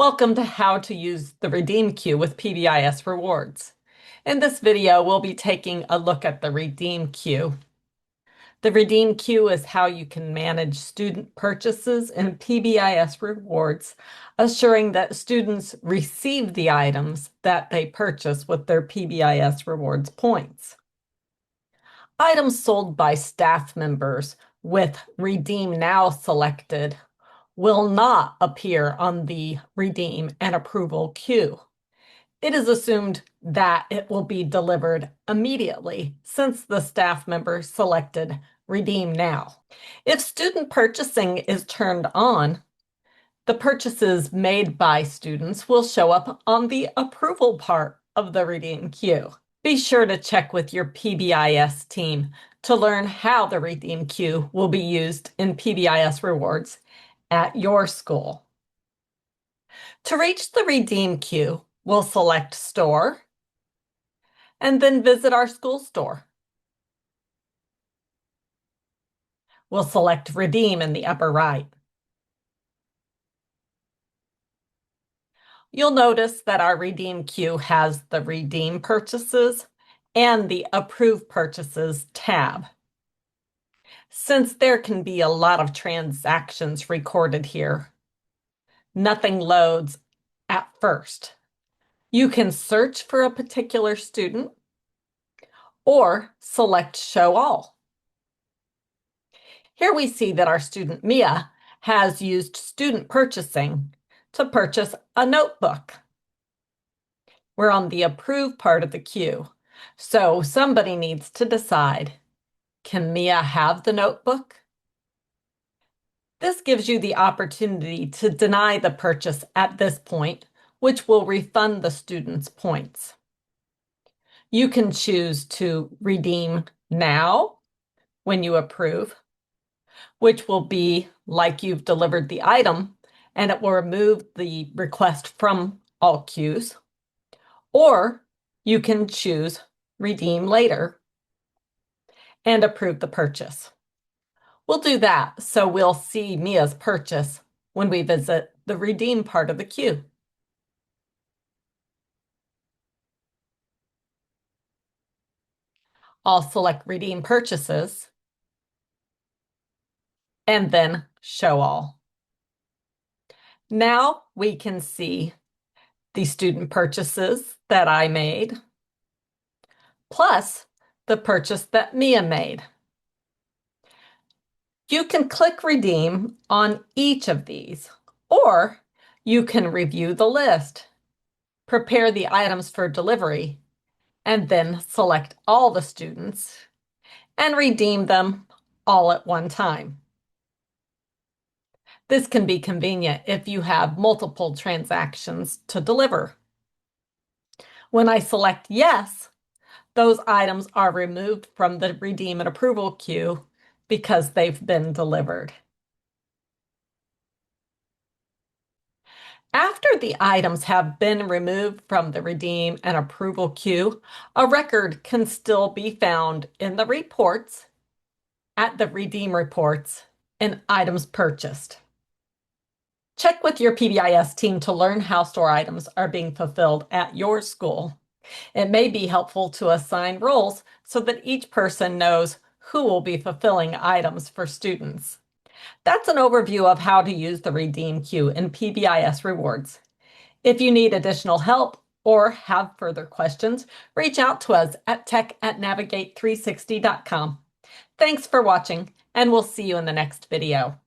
Welcome to how to use the Redeem queue with PBIS rewards. In this video, we'll be taking a look at the Redeem queue. The Redeem queue is how you can manage student purchases and PBIS rewards, assuring that students receive the items that they purchase with their PBIS rewards points. Items sold by staff members with Redeem Now selected will not appear on the Redeem and Approval queue. It is assumed that it will be delivered immediately since the staff member selected Redeem Now. If student purchasing is turned on, the purchases made by students will show up on the approval part of the Redeem queue. Be sure to check with your PBIS team to learn how the Redeem queue will be used in PBIS rewards at your school. To reach the Redeem queue, we'll select Store and then visit our school store. We'll select Redeem in the upper right. You'll notice that our Redeem queue has the Redeem Purchases and the Approve Purchases tab. Since there can be a lot of transactions recorded here, nothing loads at first. You can search for a particular student or select Show All. Here we see that our student Mia has used student purchasing to purchase a notebook. We're on the Approve part of the queue, so somebody needs to decide, can Mia have the notebook? This gives you the opportunity to deny the purchase at this point, which will refund the student's points. You can choose to redeem now when you approve, which will be like you've delivered the item and it will remove the request from all queues. Or you can choose redeem later and approve the purchase. We'll do that so we'll see Mia's purchase when we visit the redeem part of the queue. I'll select Redeem Purchases and then Show All. Now we can see the student purchases that I made, plus the purchase that Mia made. You can click Redeem on each of these, or you can review the list, prepare the items for delivery, and then select all the students and redeem them all at one time. This can be convenient if you have multiple transactions to deliver. When I select Yes, those items are removed from the Redeem and Approval queue because they've been delivered. After the items have been removed from the Redeem and Approval queue, a record can still be found in the reports, at the Redeem reports, and items purchased. Check with your PBIS team to learn how store items are being fulfilled at your school. It may be helpful to assign roles so that each person knows who will be fulfilling items for students. That's an overview of how to use the Redeem queue in PBIS rewards. If you need additional help or have further questions, reach out to us at tech@navigate360.com. Thanks for watching, and we'll see you in the next video.